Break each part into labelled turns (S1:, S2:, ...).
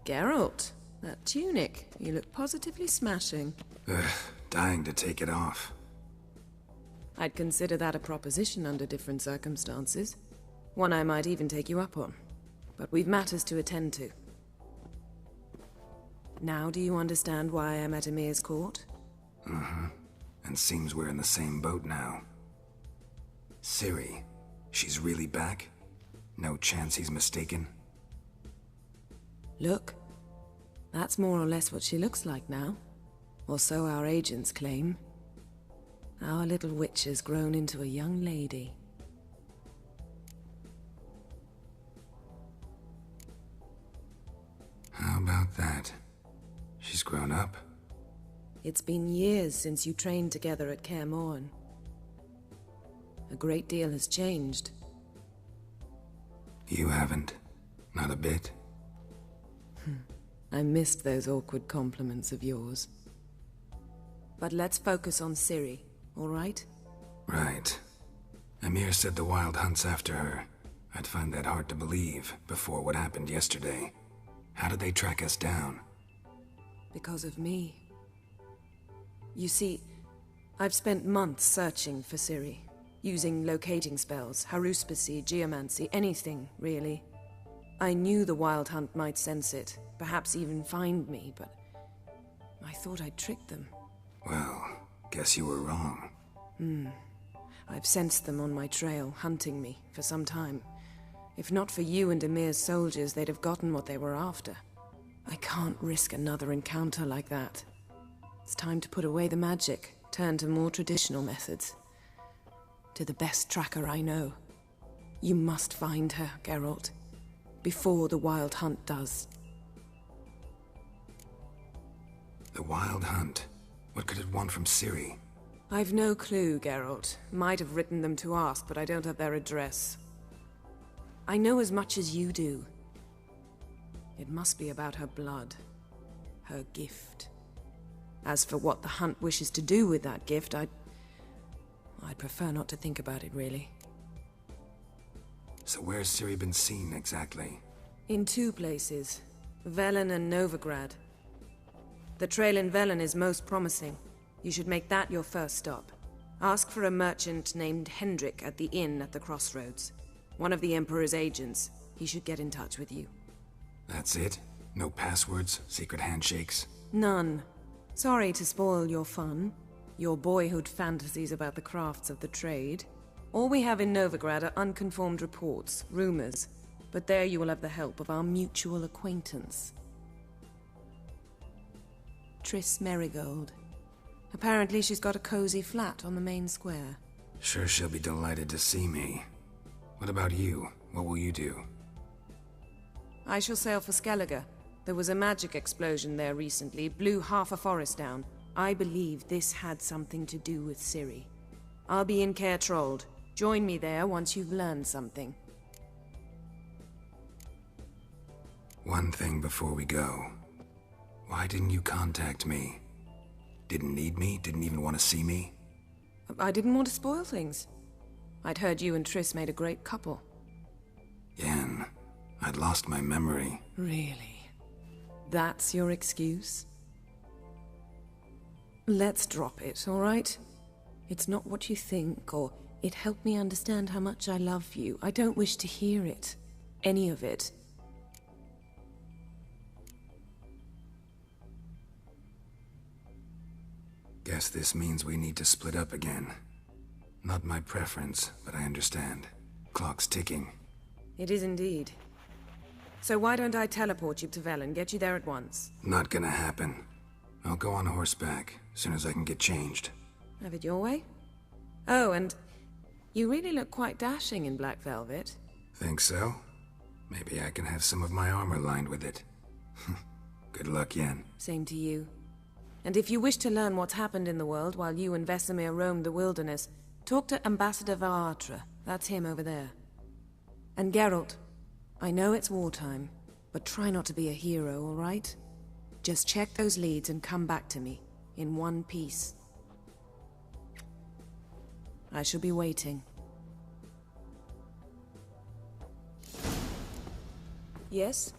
S1: Geralt, that tunic. You look positively smashing.
S2: Ugh, dying to take it off.
S1: I'd consider that a proposition under different circumstances. One I might even take you up on. But we've matters to attend to. Now do you understand why I'm at Ymir's court?
S2: Mm-hmm. And seems we're in the same boat now. Ciri, she's really back? No chance he's mistaken?
S1: Look, that's more or less what she looks like now. Or so our agents claim. Our little witch has grown into a young lady.
S2: How about that? She's grown up?
S1: It's been years since you trained together at Kaer Morhen. A great deal has changed.
S2: You haven't. Not a bit.
S1: I missed those awkward compliments of yours. But let's focus on Ciri, all right?
S2: Right. Ymir said the Wild Hunt's after her. I'd find that hard to believe before what happened yesterday. How did they track us down?
S1: Because of me. You see, I've spent months searching for Ciri, using locating spells, haruspicy, geomancy, anything, really. I knew the Wild Hunt might sense it, perhaps even find me, but I thought I'd tricked them.
S2: Well, guess you were wrong.
S1: I've sensed them on my trail, hunting me, for some time. If not for you and Ymir's soldiers, they'd have gotten what they were after. I can't risk another encounter like that. It's time to put away the magic, turn to more traditional methods. To the best tracker I know. You must find her, Geralt. Before the Wild Hunt does.
S2: The Wild Hunt? What could it want from Ciri?
S1: I've no clue, Geralt. Might have written them to ask, but I don't have their address. I know as much as you do. It must be about her blood. Her gift. As for what the Hunt wishes to do with that gift, I'd prefer not to think about it, really.
S2: So where's Ciri been seen, exactly?
S1: In two places. Velen and Novigrad. The trail in Velen is most promising. You should make that your first stop. Ask for a merchant named Hendrik at the inn at the crossroads. One of the Emperor's agents. He should get in touch with you.
S2: That's it? No passwords, secret handshakes?
S1: None. Sorry to spoil your fun. Your boyhood fantasies about the crafts of the trade. All we have in Novigrad are unconfirmed reports, rumors. But there you will have the help of our mutual acquaintance. Triss Merigold. Apparently she's got a cozy flat on the main square.
S2: Sure she'll be delighted to see me. What about you? What will you do?
S1: I shall sail for Skellige. There was a magic explosion there recently, blew half a forest down. I believe this had something to do with Ciri. I'll be in Caer Trolde. Join me there once you've learned something.
S2: One thing before we go. Why didn't you contact me? Didn't need me? Didn't even want to see me?
S1: I didn't want to spoil things. I'd heard you and Triss made a great couple.
S2: Yen, I'd lost my memory.
S1: Really? That's your excuse? Let's drop it, all right? It's not what you think, or it helped me understand how much I love you. I don't wish to hear it. Any of it.
S2: Guess this means we need to split up again. Not my preference, but I understand. Clock's ticking.
S1: It is indeed. So why don't I teleport you to Velen, get you there at once?
S2: Not gonna happen. I'll go on horseback, as soon as I can get changed.
S1: Have it your way? Oh, and you really look quite dashing in black velvet.
S2: Think so? Maybe I can have some of my armor lined with it. Good luck, Yen.
S1: Same to you. And if you wish to learn what's happened in the world while you and Vesemir roamed the wilderness, talk to Ambassador Varatra. That's him over there. And Geralt, I know it's wartime, but try not to be a hero, all right? Just check those leads and come back to me, in one piece. I shall be waiting. Yes?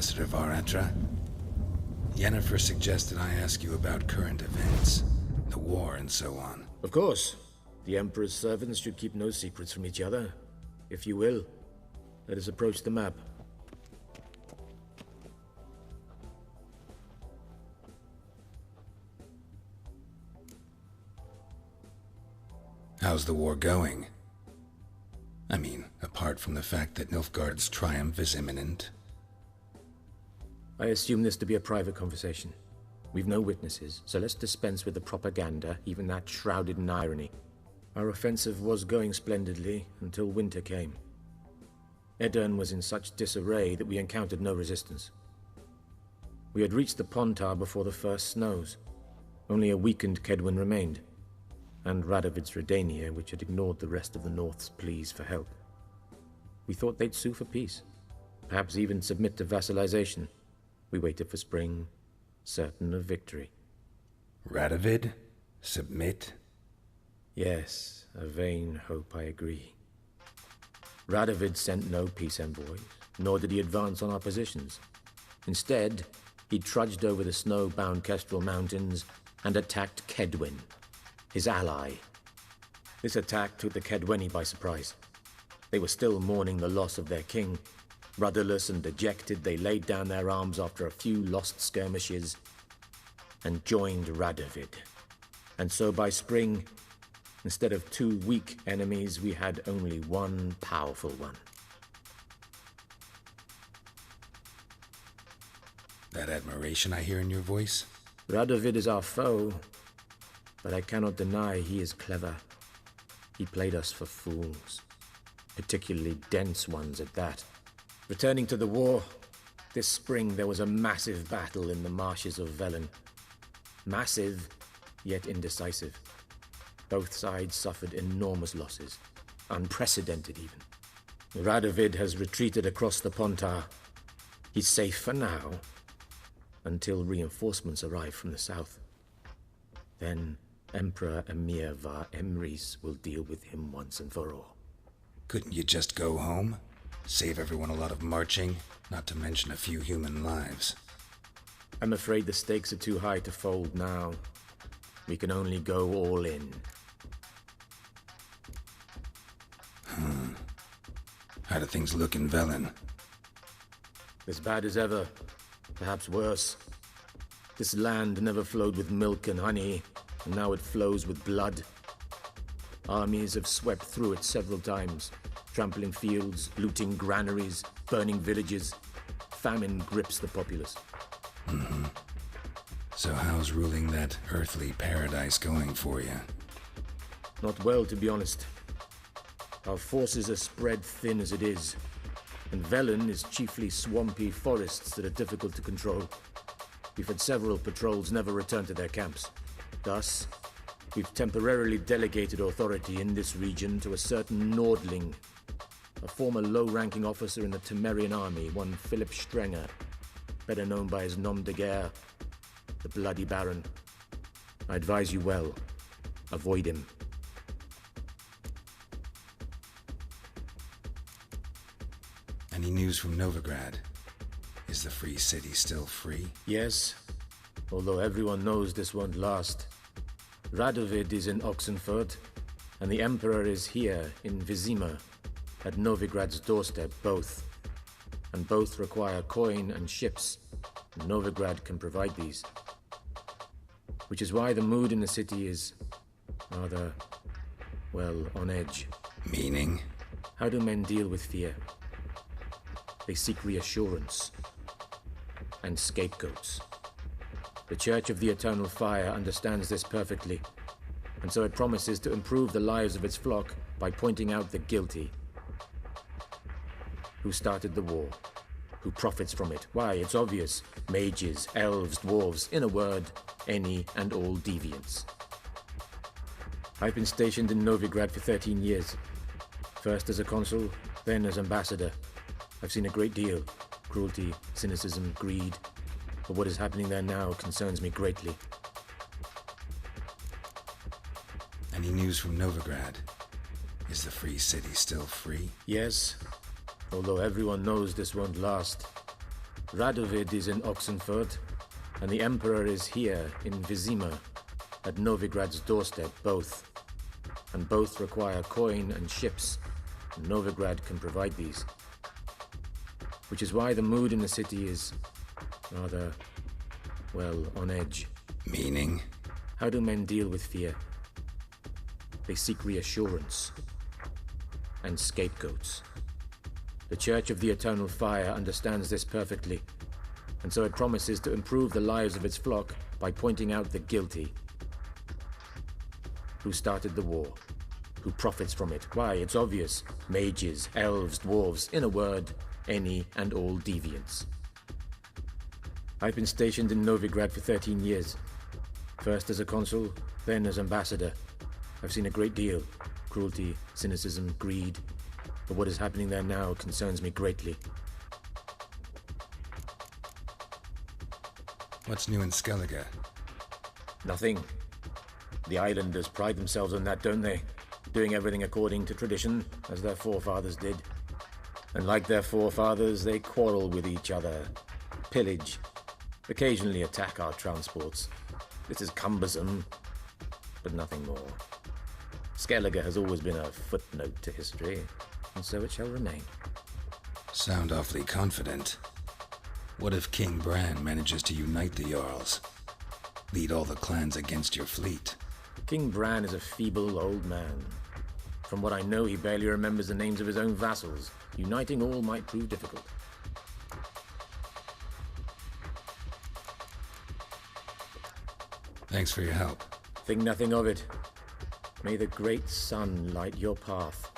S2: Ambassador Varatra. Yennefer suggested I ask you about current events, the war and so on.
S3: Of course. The Emperor's servants should keep no secrets from each other. If you will, let us approach the map.
S2: How's the war going? I mean, apart from the fact that Nilfgaard's triumph is imminent.
S3: I assume this to be a private conversation. We've no witnesses, so let's dispense with the propaganda, even that shrouded in irony. Our offensive was going splendidly until winter came. Aedirn was in such disarray that we encountered no resistance. We had reached the Pontar before the first snows. Only a weakened Kaedwen remained, and Radovid's Redania, which had ignored the rest of the North's pleas for help. We thought they'd sue for peace, perhaps even submit to vassalization. We waited for spring, certain of victory.
S2: Radovid? Submit?
S3: Yes, a vain hope, I agree. Radovid sent no peace envoys, nor did he advance on our positions. Instead, he trudged over the snow-bound Kestrel Mountains and attacked Kaedwen, his ally. This attack took the Kaedweni by surprise. They were still mourning the loss of their king. Rudderless and dejected, they laid down their arms after a few lost skirmishes and joined Radovid. And so by spring, instead of 2 weak enemies, we had only one powerful one.
S2: That admiration I hear in your voice?
S3: Radovid is our foe, but I cannot deny he is clever. He played us for fools, particularly dense ones at that. Returning to the war, this spring there was a massive battle in the marshes of Velen. Massive, yet indecisive. Both sides suffered enormous losses, unprecedented even. Radovid has retreated across the Pontar. He's safe for now, until reinforcements arrive from the south. Then Emperor Emhyr var Emreis will deal with him once and for all.
S2: Couldn't you just go home? Save everyone a lot of marching, not to mention a few human lives.
S3: I'm afraid the stakes are too high to fold now. We can only go all in.
S2: How do things look in Velen?
S3: As bad as ever, perhaps worse. This land never flowed with milk and honey, and now it flows with blood. Armies have swept through it several times, trampling fields, looting granaries, burning villages. Famine grips the populace.
S2: So how's ruling that earthly paradise going for you?
S3: Not well, to be honest. Our forces are spread thin as it is, and Velen is chiefly swampy forests that are difficult to control. We've had several patrols never return to their camps. Thus, we've temporarily delegated authority in this region to a certain Nordling, a former low-ranking officer in the Temerian army, one Philip Strenger, better known by his nom de guerre, the Bloody Baron. I advise you well. Avoid him.
S2: Any news from Novigrad? Is the Free City still free?
S3: Yes, although everyone knows this won't last. Radovid is in Oxenfurt, and the Emperor is here in Vizima, at Novigrad's doorstep, both. And both require coin and ships. Novigrad can provide these. Which is why the mood in the city is rather, well, on edge.
S2: Meaning?
S3: How do men deal with fear? They seek reassurance and scapegoats. The Church of the Eternal Fire understands this perfectly, and so it promises to improve the lives of its flock by pointing out the guilty. Who started the war? Who profits from it? Why, it's obvious. Mages, elves, dwarves, in a word, any and all deviants. I've been stationed in Novigrad for 13 years. First as a consul, then as ambassador. I've seen a great deal. Cruelty, cynicism, greed. But what is happening there now concerns me greatly.
S2: Any news from Novigrad? Is the Free City still free?
S3: Yes, although everyone knows this won't last. Radovid is in Oxenford, and the Emperor is here in Vizima, at Novigrad's doorstep, both. And both require coin and ships. And Novigrad can provide these. Which is why the mood in the city is rather, well, on edge.
S2: Meaning?
S3: How do men deal with fear? They seek reassurance and scapegoats. The Church of the Eternal Fire understands this perfectly, and so it promises to improve the lives of its flock by pointing out the guilty. Who started the war? Who profits from it? Why, it's obvious. Mages, elves, dwarves, in a word, any and all deviants. I've been stationed in Novigrad for 13 years. First as a consul, then as ambassador. I've seen a great deal. Cruelty, cynicism, greed. But what is happening there now concerns me greatly.
S2: What's new in Skellige?
S3: Nothing. The islanders pride themselves on that, don't they? Doing everything according to tradition, as their forefathers did. And like their forefathers, they quarrel with each other, pillage, occasionally attack our transports. This is cumbersome, but nothing more. Skellige has always been a footnote to history, and so it shall remain.
S2: Sound awfully confident. What if King Bran manages to unite the Jarls? Lead all the clans against your fleet?
S3: King Bran is a feeble old man. From what I know, he barely remembers the names of his own vassals. Uniting all might prove difficult.
S2: Thanks for your help.
S3: Think nothing of it. May the great sun light your path.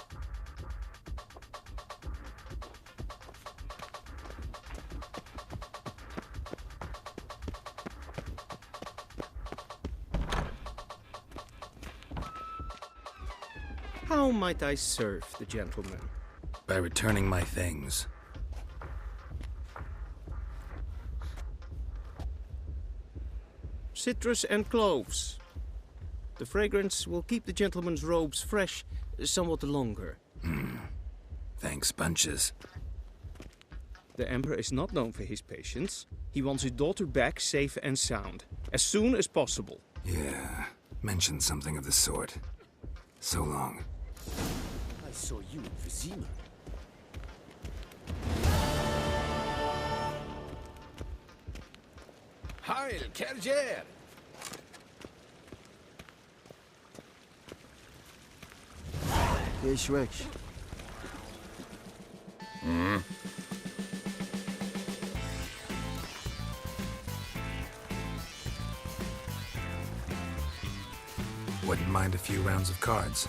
S4: How might I serve the gentleman?
S2: By returning my things.
S4: Citrus and cloves. The fragrance will keep the gentleman's robes fresh somewhat longer.
S2: Thanks, bunches.
S4: The Emperor is not known for his patience. He wants his daughter back safe and sound, as soon as possible.
S2: Yeah, mentioned something of the sort. So long.
S5: I saw you in Vizima. Heil, Kerjer!
S6: Geh weg.
S2: Wouldn't mind a few rounds of cards.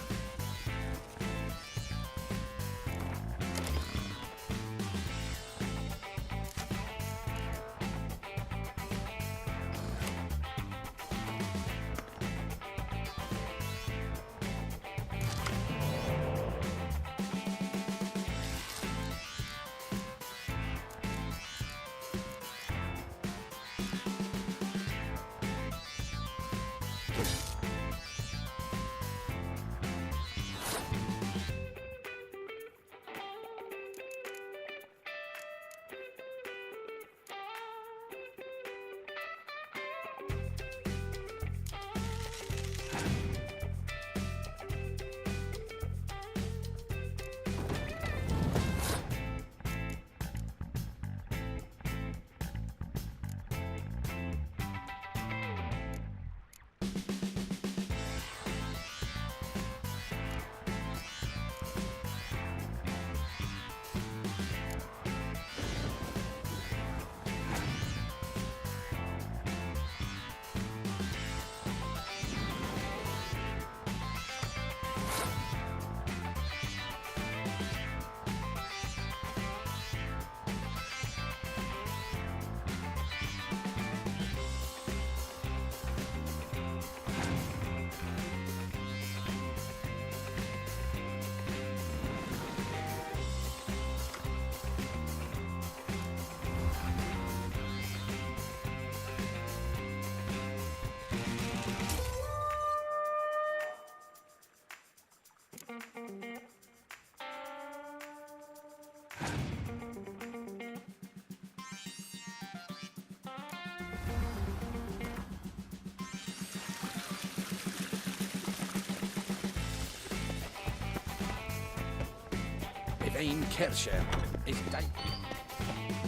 S5: Ein Kercher. Ich dein...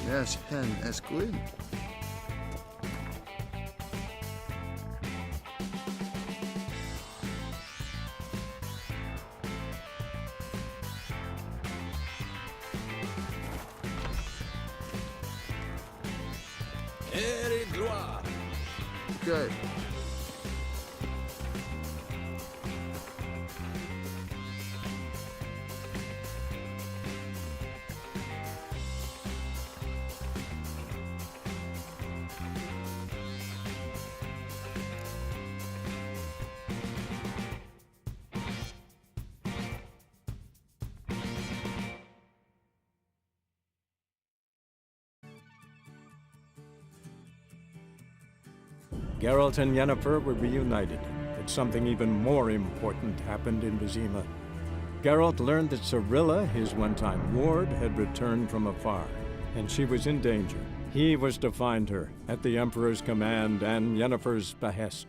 S6: Yes, hen es gwyn.
S5: Ere gloire.
S6: Okay.
S7: Geralt and Yennefer were reunited, but something even more important happened in Vizima. Geralt learned that Cirilla, his one-time ward, had returned from afar, and she was in danger. He was to find her, at the Emperor's command and Yennefer's behest.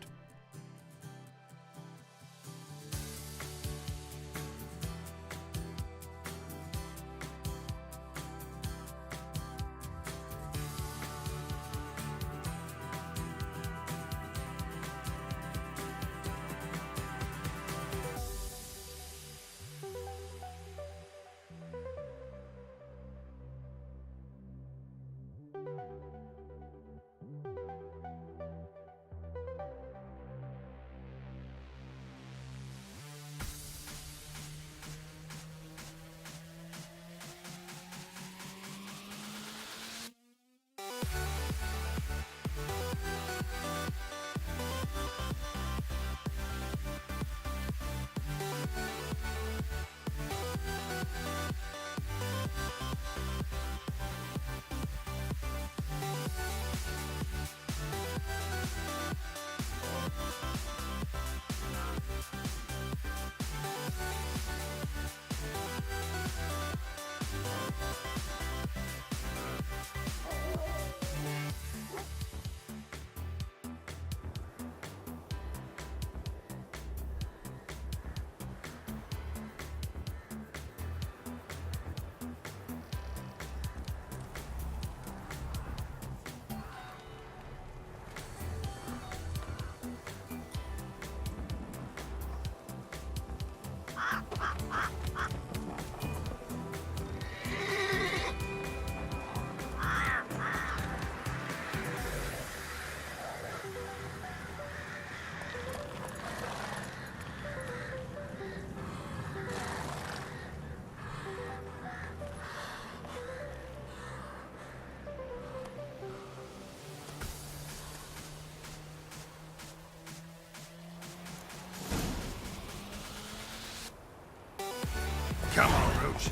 S2: Come on, Roach.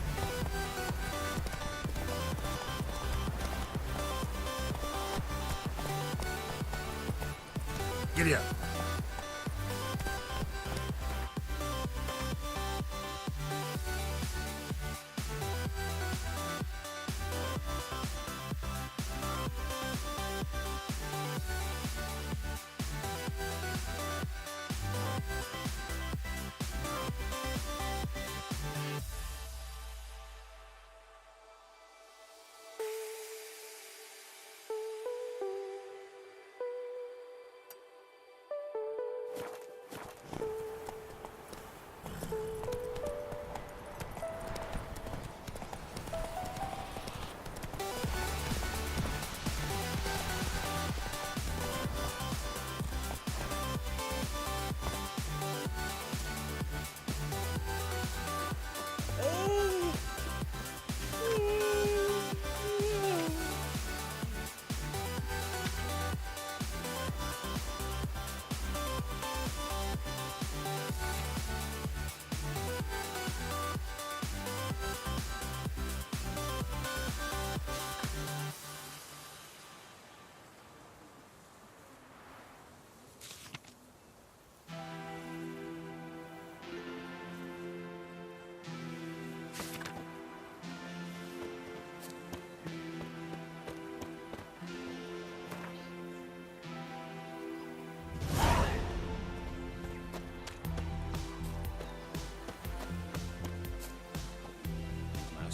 S2: Giddy up.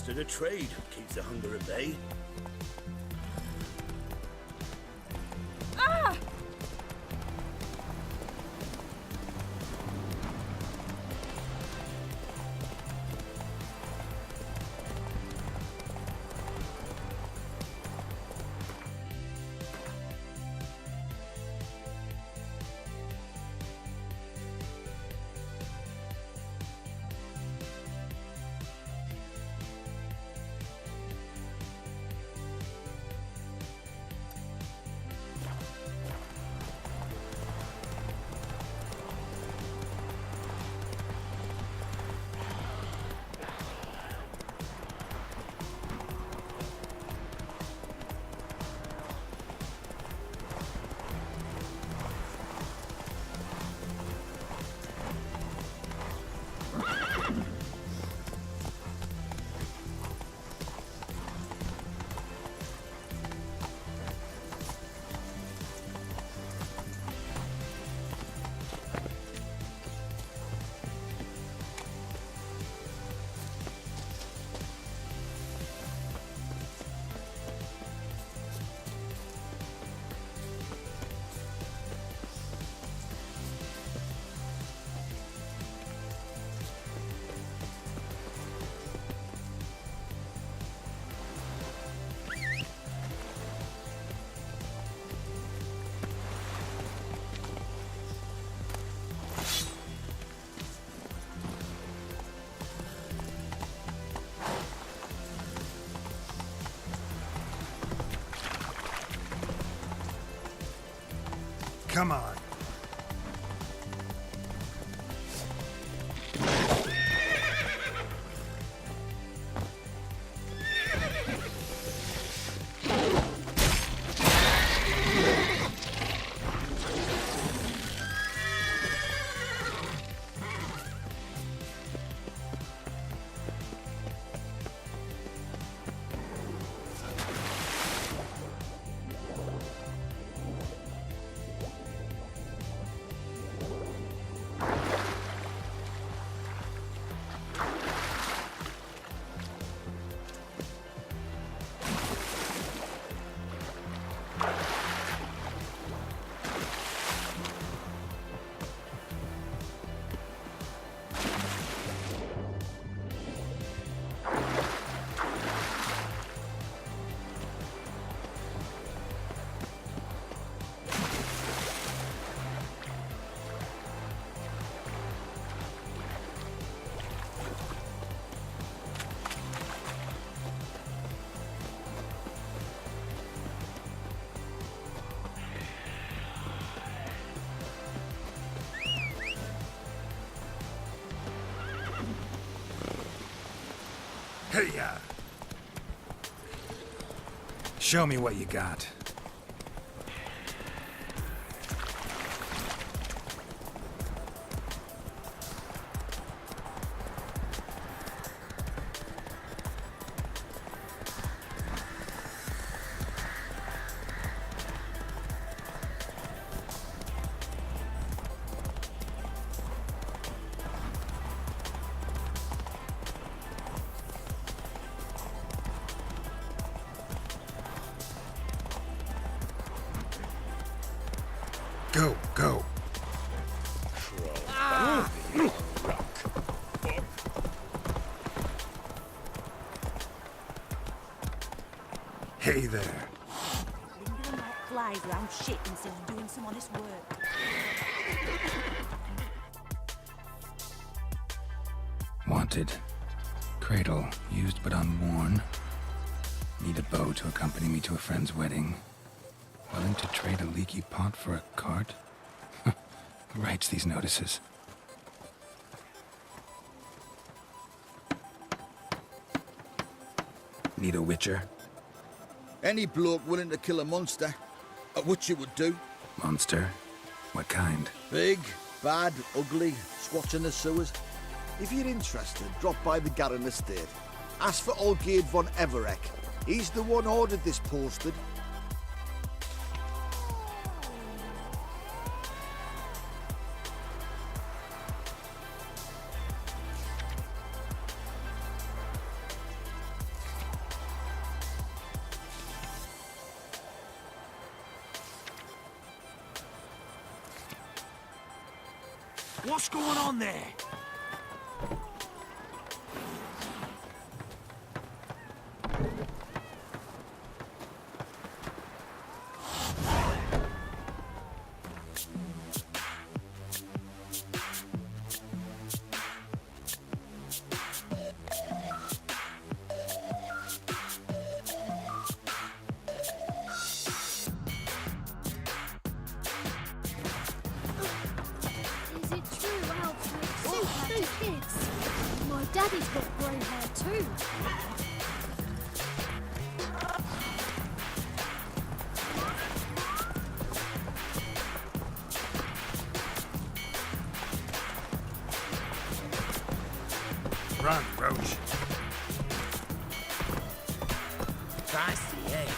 S8: Master of trade keeps the hunger at bay.
S2: Come on. Hey, show me what you got. Go, go. Hey there.
S9: Lingering like flies around shit instead of doing some honest work.
S2: Wanted. Cradle, used but unworn. Need a bow to accompany me to a friend's wedding. Willing to trade a leaky pot for a cart? Who writes these notices? Need a witcher?
S6: Any bloke willing to kill a monster, a witcher would do.
S2: Monster? What kind?
S6: Big, bad, ugly, squats in the sewers. If you're interested, drop by the Garren estate. Ask for Olgierd von Everek. He's the one ordered this posted.
S5: What's going on there?
S10: Is it true elves make super kids? My daddy's got grey hair too.
S2: Run, Roach.
S5: Feisty, eh?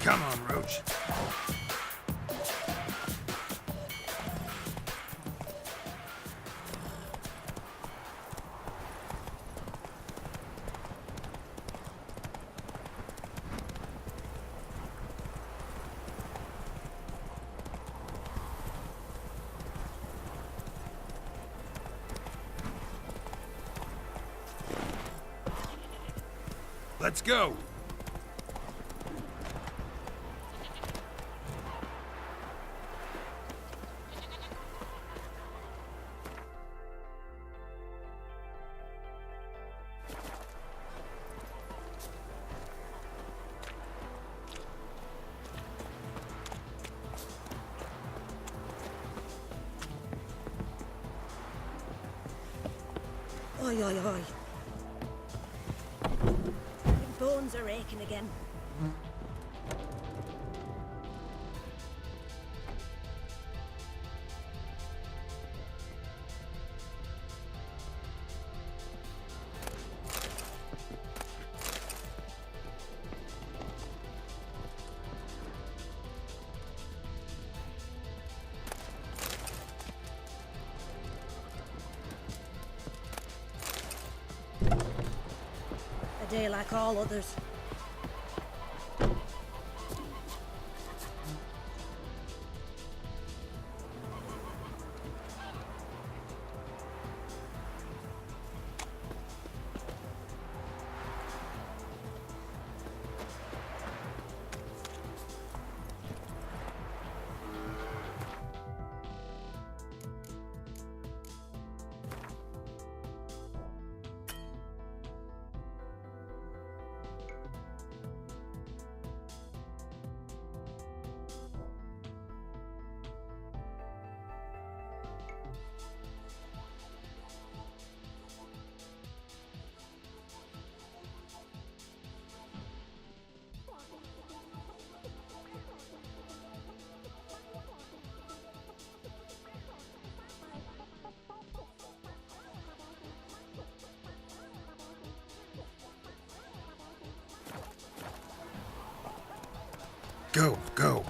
S2: Come on, Roach. Let's go.
S9: Oi, oi, oi. My bones are aching again. A day like all others.
S2: Go, go.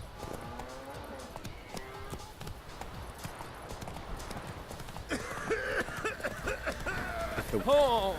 S4: Oh!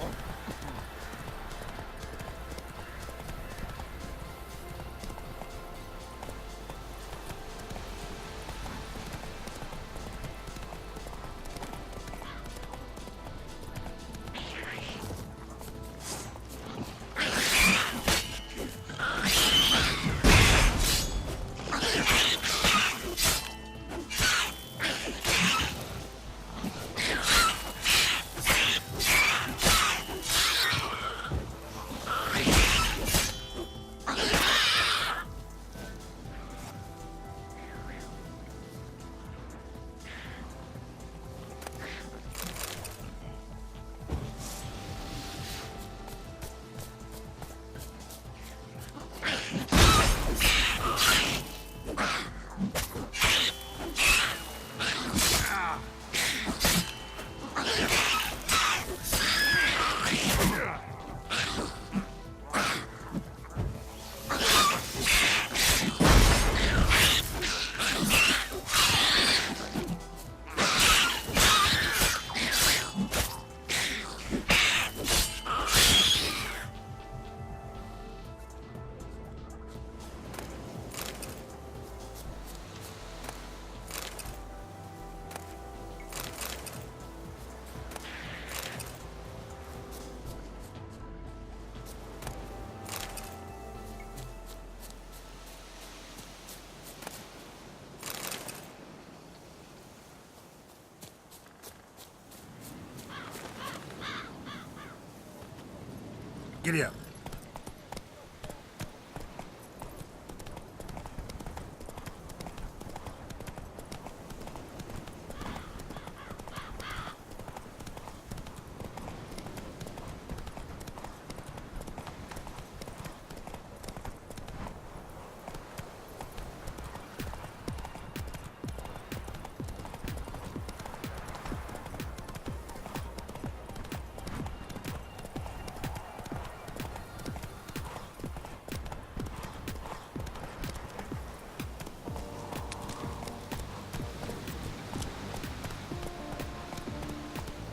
S2: Giddy up.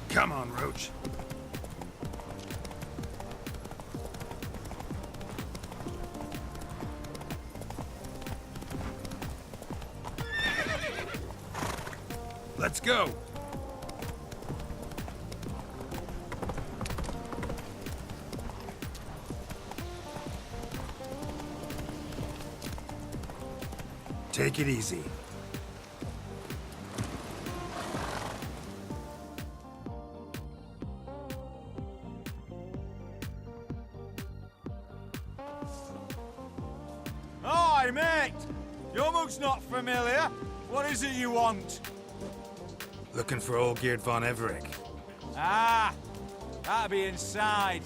S2: Come on, Roach. Let's go. Take it easy.
S11: Hi, mate! Your mug's not familiar. What is it you want?
S2: Looking for Olgierd von Everec.
S11: Ah, that'll be inside.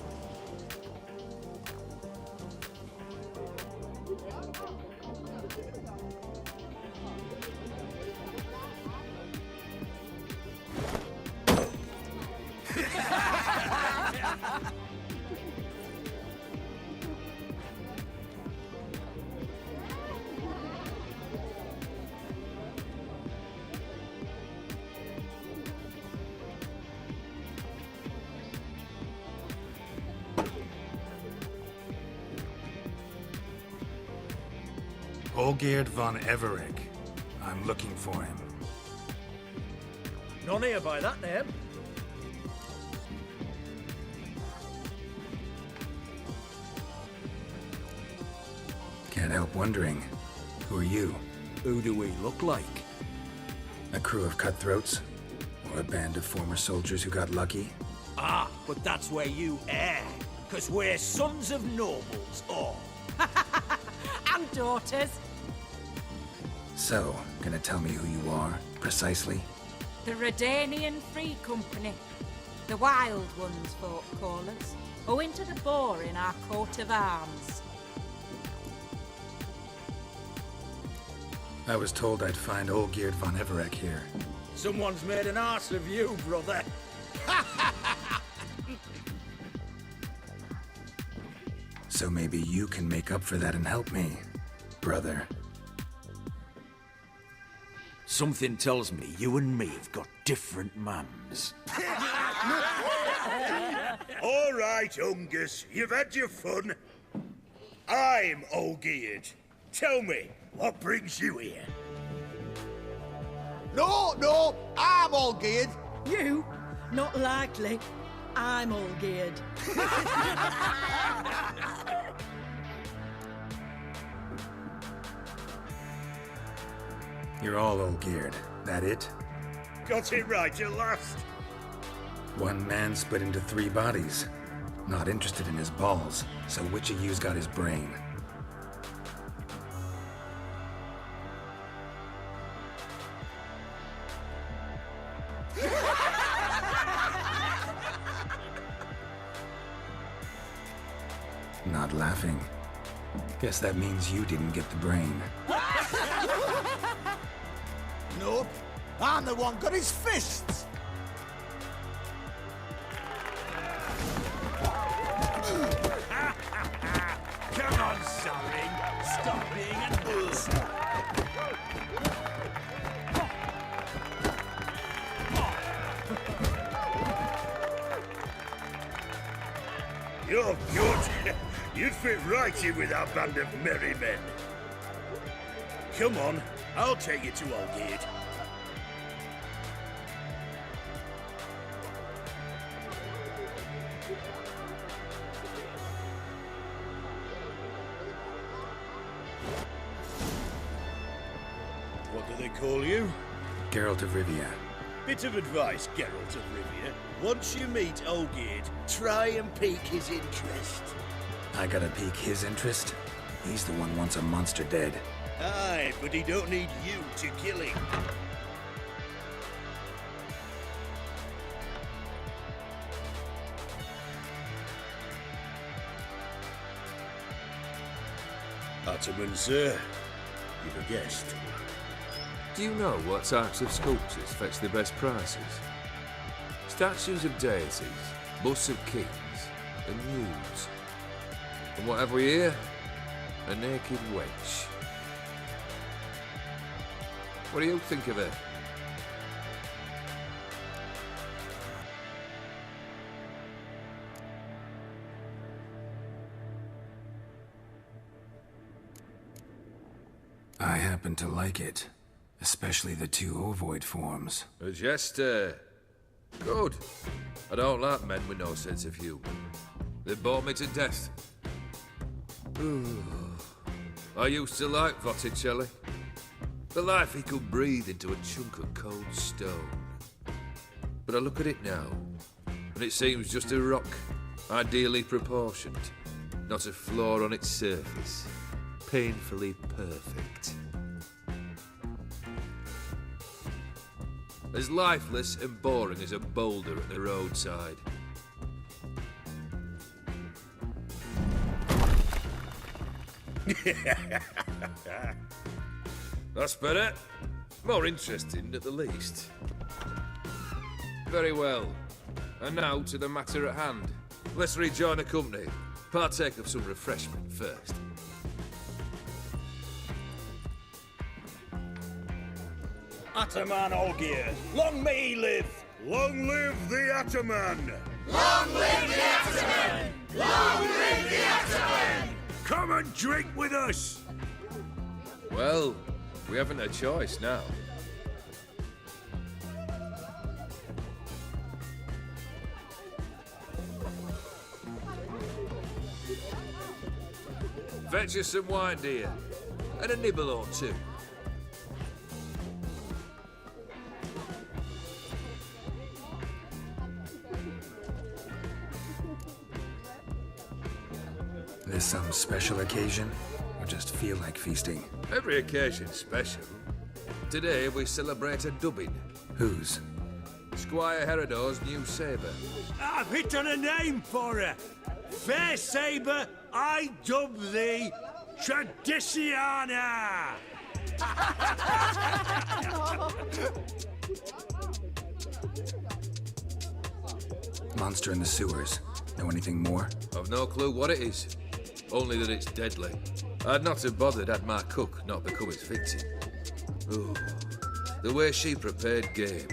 S2: Olgierd von Everec. I'm looking for him.
S5: None here by that name.
S2: Can't help wondering, who are you?
S5: Who do we look like?
S2: A crew of cutthroats? Or a band of former soldiers who got lucky?
S5: Ah, but that's where you err. 'Cause we're sons of nobles, all.
S9: And daughters.
S2: So, gonna tell me who you are, precisely?
S9: The Redanian Free Company. The Wild Ones, folk call us. Owing to the boar in our coat of arms.
S2: I was told I'd find Olgierd von Everec here.
S5: Someone's made an arse of you, brother.
S2: So maybe you can make up for that and help me, brother.
S5: Something tells me you and me have got different mums.
S8: All right, Ungus, you've had your fun. I'm Olgierd. Tell me, what brings you here?
S6: No, I'm Olgierd.
S12: You? Not likely. I'm all geared.
S2: You're all Olgierd, that it?
S8: Got it right at last.
S2: One man split into 3 bodies. Not interested in his balls, so which of you's got his brain? Not laughing. Guess that means you didn't get the brain.
S6: Nope, I'm the one got his fists.
S8: Come on, Something. Stop being an ass. You're good. You'd fit right in with our band of merry men. Come on, I'll take you to Olgierd. What do they call you?
S2: Geralt of Rivia.
S8: Bit of advice, Geralt of Rivia. Once you meet Olgierd, try and pique his interest.
S2: I gotta pique his interest? He's the one wants a monster dead.
S8: Aye, but he don't need you to kill him. Ataman, sir. You've a guest.
S13: Do you know what types of sculptures fetch the best prices? Statues of deities, busts of kings, and nudes. And what have we here? A naked wench. What do you think of her?
S2: I happen to like it. Especially the two ovoid forms.
S13: A jester. Good. I don't like men with no sense of humour. They bore me to death. I used to like Botticelli. The life he could breathe into a chunk of cold stone. But I look at it now, and it seems just a rock, ideally proportioned. Not a flaw on its surface. Painfully perfect. As lifeless and boring as a boulder at the roadside. That's better. More interesting at the least. Very well. And now to the matter at hand. Let's rejoin the company. Partake of some refreshment first.
S8: Ataman Olgierd, long may he live!
S14: Long live the Ataman!
S8: Long live the Ataman! Long live the Ataman!
S14: Come and drink with us!
S13: Well, we haven't a choice now. Fetch us some wine, dear. And a nibble or two.
S2: This some special occasion? Or just feel like feasting?
S13: Every occasion's special. Today we celebrate a dubbing.
S2: Whose?
S13: Squire Herodor's new sabre.
S8: I've hit on a name for her. Fair sabre, I dub thee Tradiciana!
S2: Monster in the sewers. Know anything more?
S13: I've no clue what it is. Only that it's deadly. I'd not have bothered had my cook not become its victim. Ooh, the way she prepared game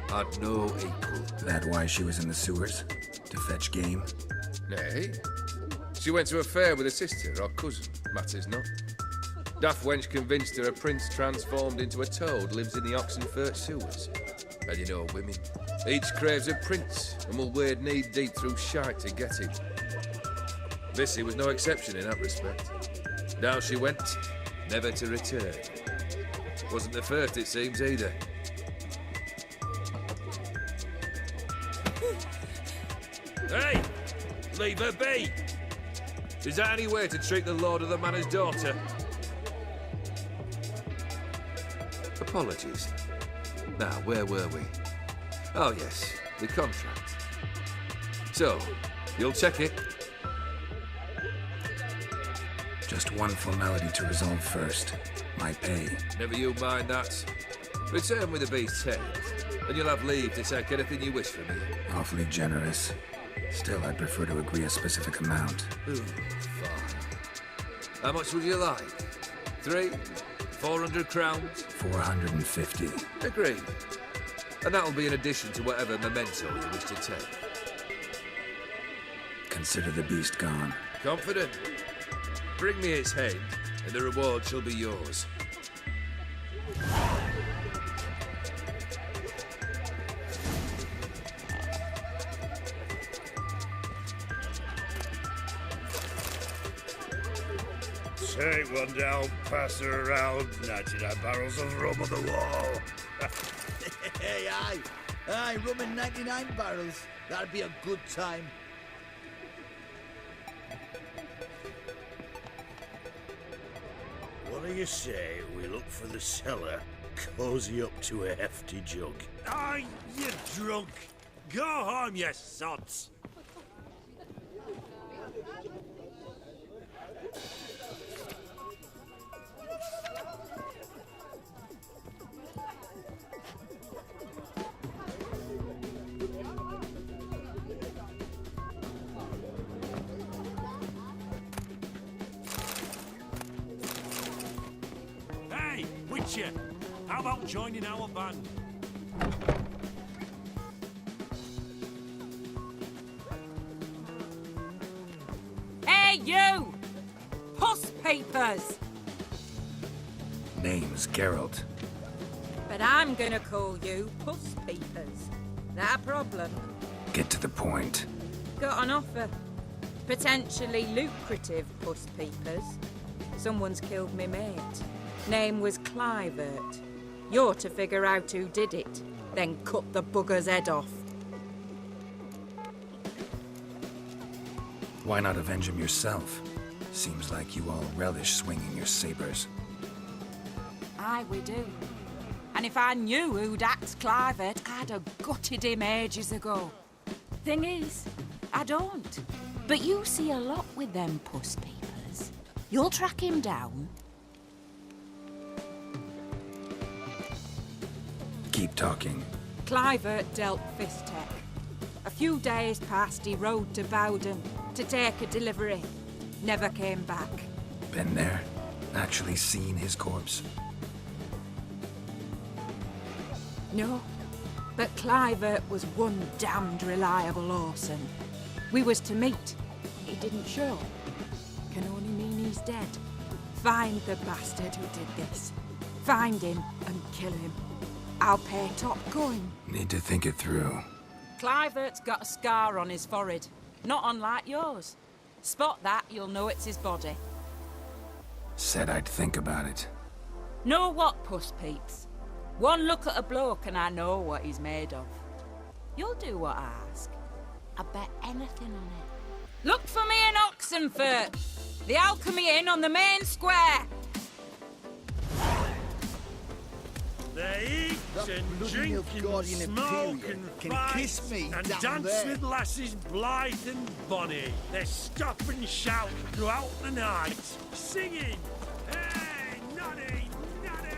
S13: had no equal.
S2: That why she was in the sewers? To fetch game?
S13: Nay. She went to a fair with a sister or cousin, matters not. Daft wench convinced her a prince transformed into a toad lives in the Oxenfurt sewers. And you know women. Each craves a prince and will wade knee-deep through shite to get him. Missy was no exception in that respect. Down she went, never to return. Wasn't the first, it seems, either. Hey! Leave her be! Is that any way to treat the lord of the manor's daughter? Apologies. Now, where were we? Oh, yes, the contract. So, you'll check it?
S2: Just one formality to resolve first. My pay.
S13: Never you mind that. Return with the beast's head, and you'll have leave to take anything you wish from me.
S2: Awfully generous. Still, I'd prefer to agree a specific amount.
S13: Ooh, fine. How much would you like? 300? 400 crowns?
S2: 450.
S13: Agreed. And that'll be in addition to whatever memento you wish to take.
S2: Consider the beast gone.
S13: Confident? Bring me its head, and the reward shall be yours.
S14: Take one down, pass her around, 99 barrels of rum on the wall.
S6: Hey, aye. Aye, rum in 99 barrels. That'd be a good time.
S8: What do you say we look for the cellar, cozy up to a hefty jug?
S14: Aye, you drunk. Go home, you sods. Hey, Witcher, how about joining our band?
S9: Hey, you! Puss papers!
S2: Name's Geralt.
S9: But I'm gonna call you Puss Peepers. That a problem?
S2: Get to the point.
S9: Got an offer. Potentially lucrative Puss Peepers. Someone's killed me mate. Name was Clivert. You're to figure out who did it, then cut the bugger's head off.
S2: Why not avenge him yourself? Seems like you all relish swinging your sabers.
S9: Aye, we do. And if I knew who'd axed Clivert, I'd have gutted him ages ago. Thing is, I don't. But you see a lot with them Puss Peepers. You'll track him down.
S2: Keep talking.
S9: Clivert dealt Fistech. A few days passed, he rode to Bowden to take a delivery. Never came back.
S2: Been there? Actually seen his corpse?
S9: No, but Clivert was one damned reliable Orson. We was to meet. He didn't show. Can only mean he's dead. Find the bastard who did this. Find him and kill him. I'll pay top coin.
S2: Need to think it through.
S9: Clivert's got a scar on his forehead, not unlike yours. Spot that, you'll know it's his body.
S2: Said I'd think about it.
S9: Know what, Puss Peeps? One look at a bloke and I know what he's made of. You'll do what I ask. I bet anything on it. Look for me in Oxenfurt! The Alchemy Inn on the main square!
S14: They eat and drink and smoke and fight
S6: kiss me
S14: and
S6: down
S14: dance
S6: there.
S14: with lasses blithe and bonny. They stop and shout throughout the night, singing, "Hey, noddy, noddy!"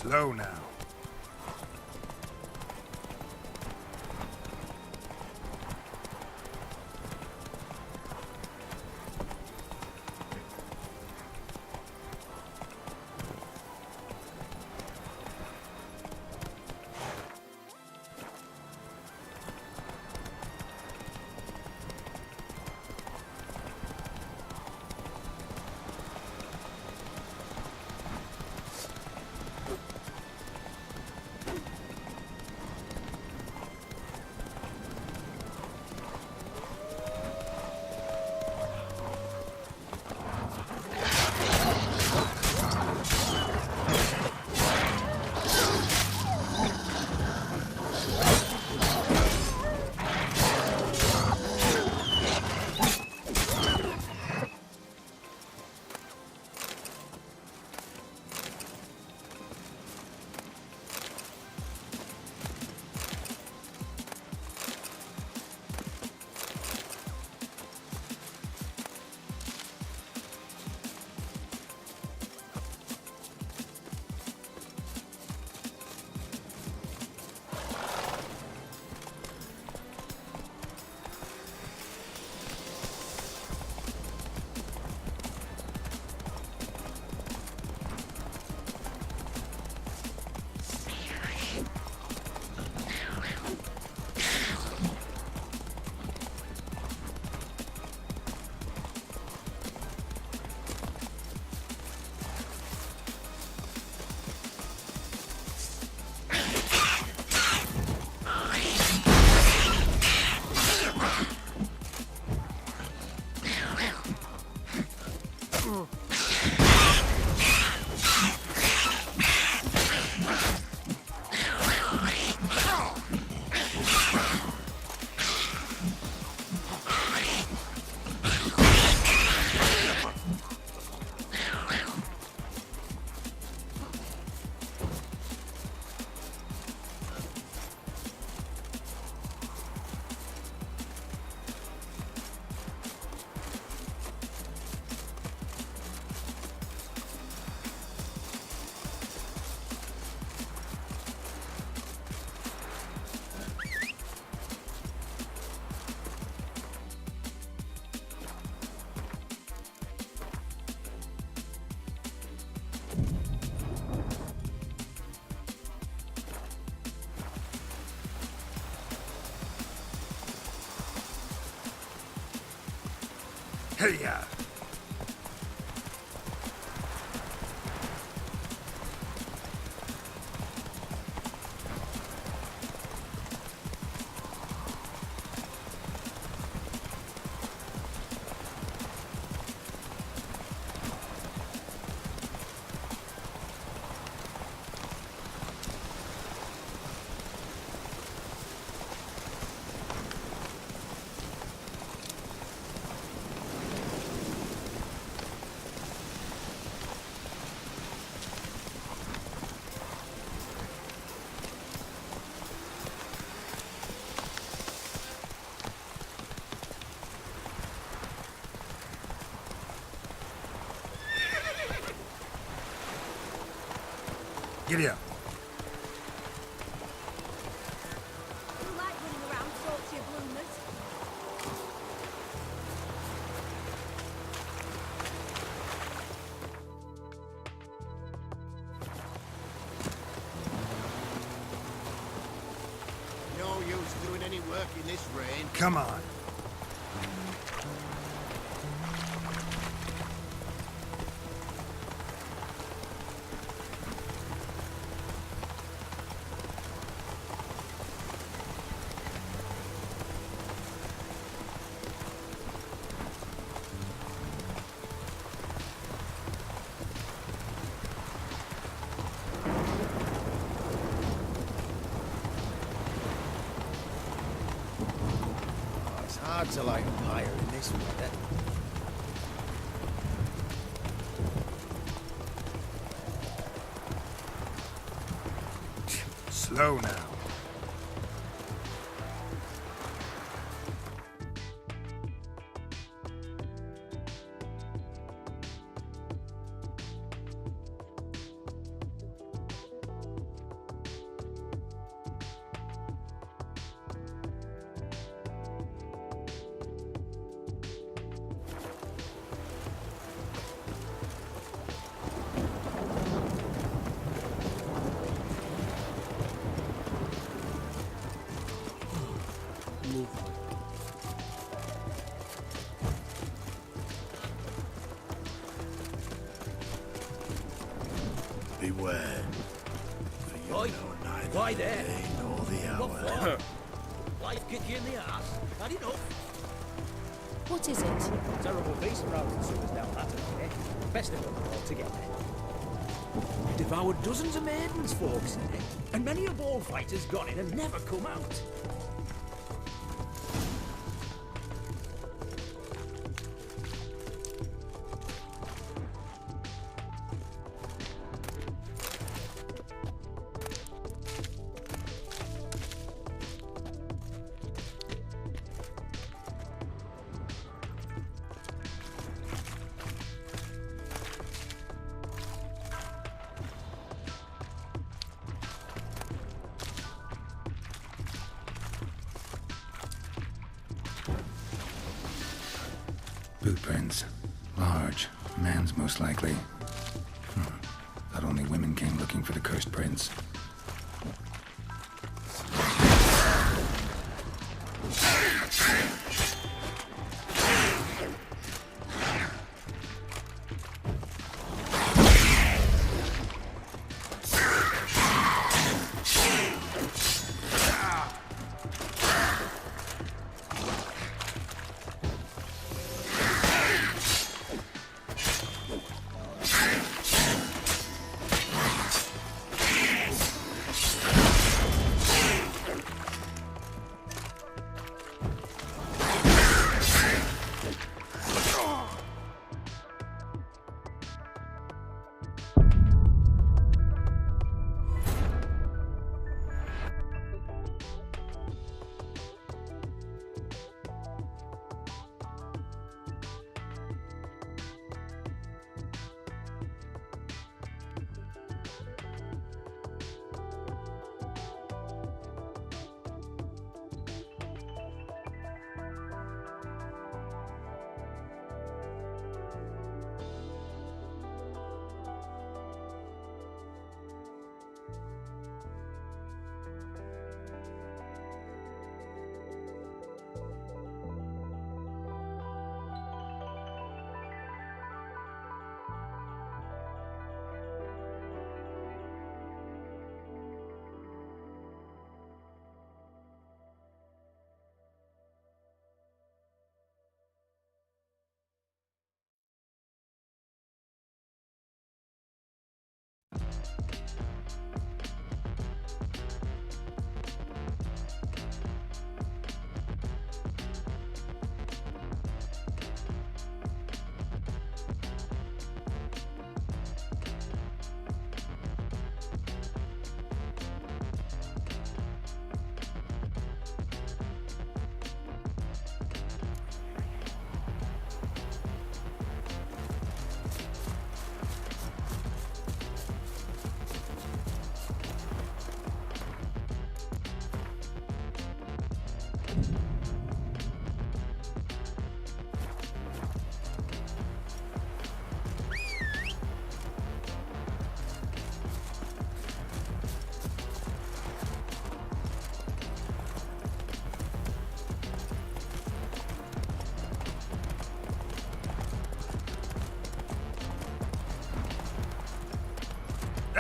S2: Slow now. Hey-ya! Giddy up.
S10: You like running around salty bloomers?
S6: No use doing any work in this rain.
S2: Come on.
S6: It's hard to light a fire in this weather.
S2: Slow now.
S8: beware.
S5: Oi, why there?
S8: Nor the
S5: What
S8: hour.
S5: for? Life kick you in the ass. Had enough.
S10: What is it?
S5: Terrible beast around the sewers down that way. Best of them all together. Devoured dozens of maidens, folks, in it. And many a ball fighter's gone in and never come out.
S2: Boot prints. Large. Man's most likely. Thought only women came looking for the cursed prince.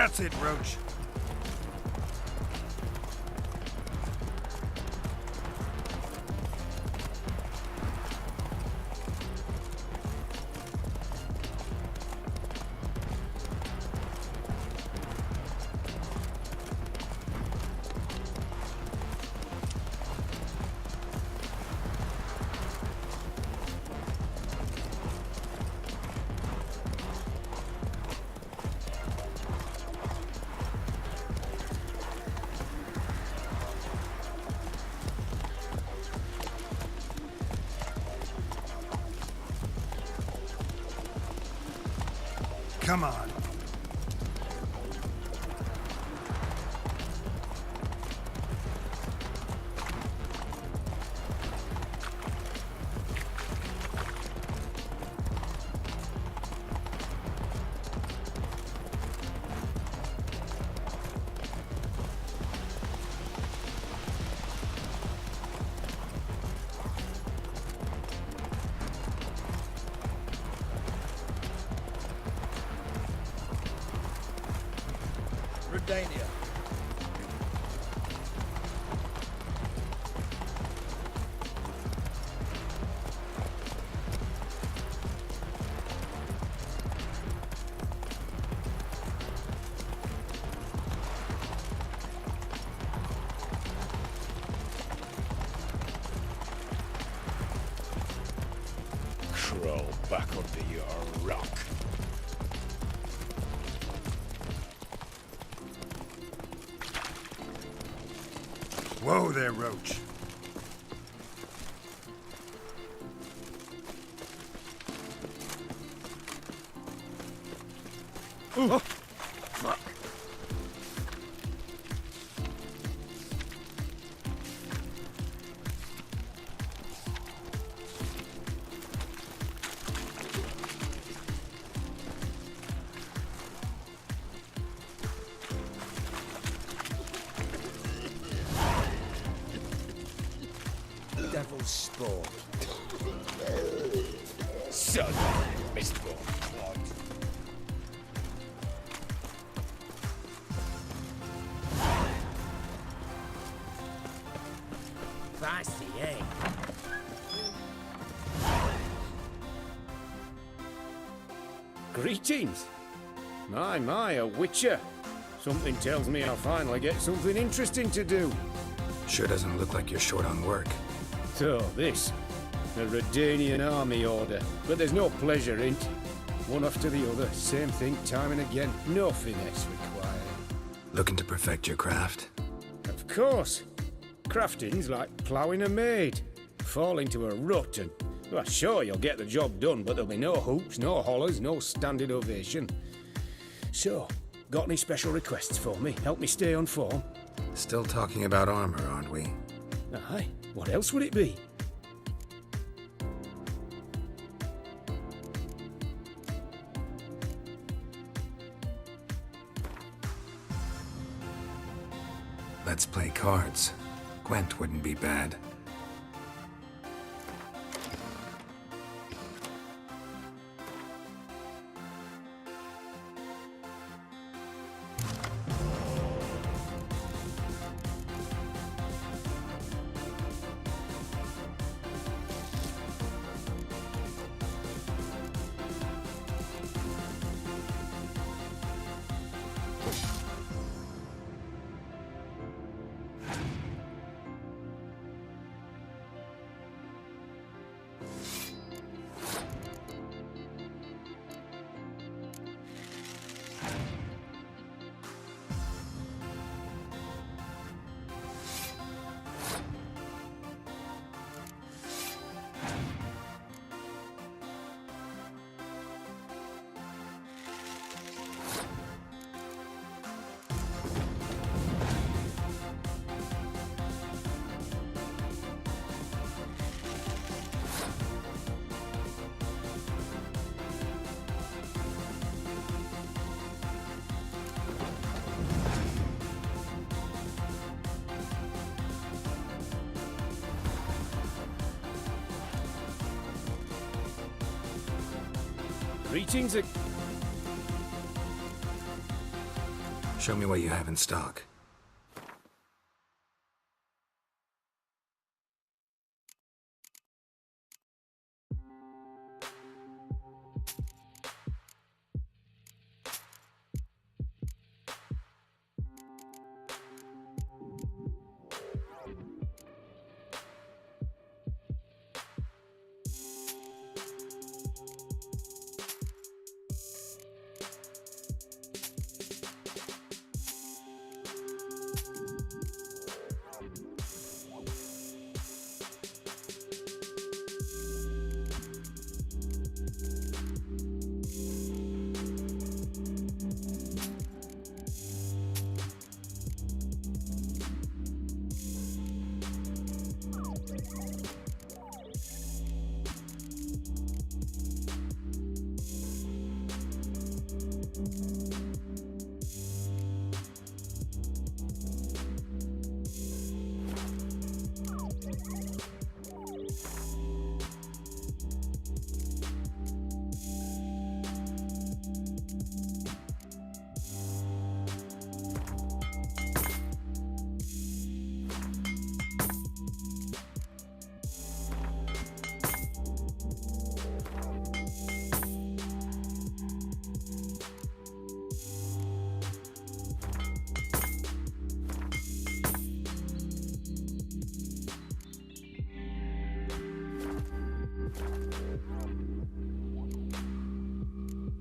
S11: That's it, Roach. Come on.
S6: Redania.
S8: Crawl back under your rock.
S2: Whoa there, Roach.
S8: Oh, fuck.
S5: Devil's spawn.
S8: Son, Mistborn clod.
S5: Feisty, eh?
S3: Greetings. My, a witcher. Something tells me I'll finally get something interesting to do.
S2: Sure doesn't look like you're short on work.
S3: So, this. The Redanian army order. But there's no pleasure in it. One after the other, same thing time and again. No finesse required.
S2: Looking to perfect your craft?
S3: Of course. Crafting's like ploughing a maid. Fall into a rut and... Well, sure, you'll get the job done, but there'll be no hoops, no hollers, no standing ovation. So, got any special requests for me? Help me stay on form?
S2: Still talking about armor, aren't we?
S3: Aye. What else would it be?
S2: Let's play cards. Gwent wouldn't be bad.
S3: Greetings.
S2: Show me what you have in stock.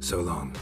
S2: So long.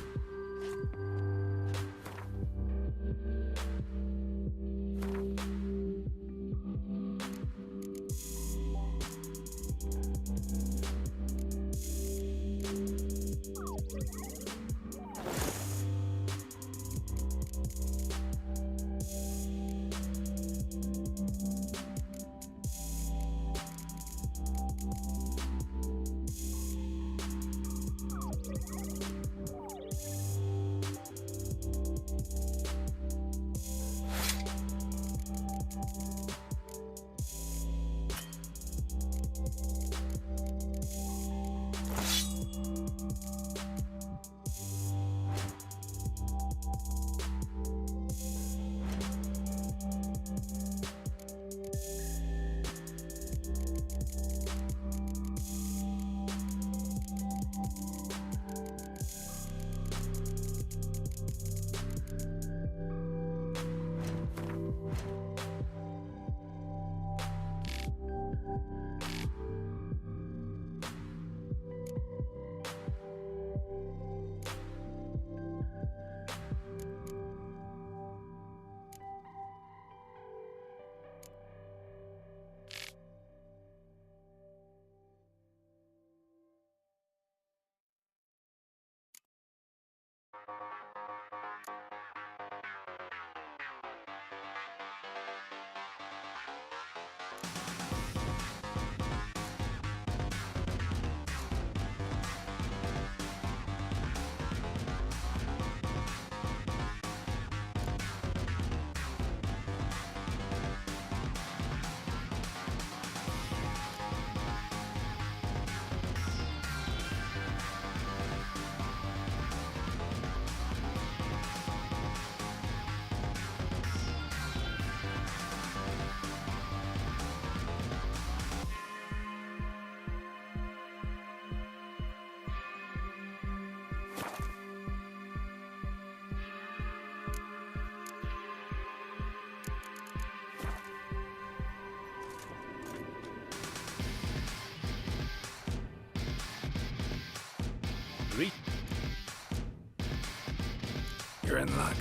S2: You're in luck.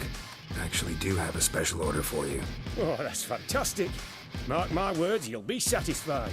S2: I actually do have a special order for you.
S3: Oh, that's fantastic. Mark my words, you'll be satisfied.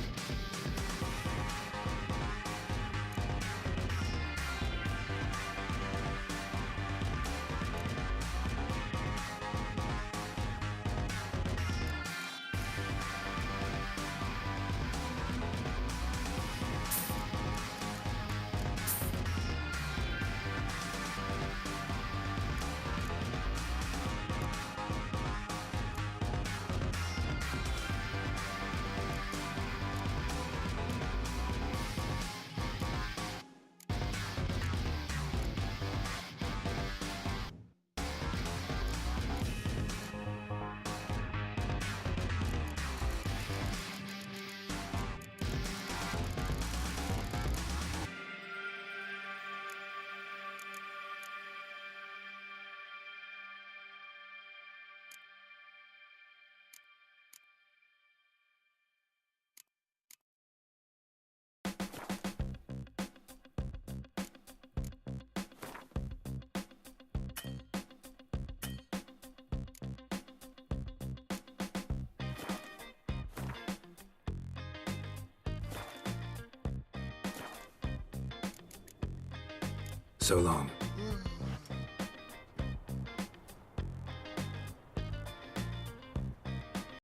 S2: So long.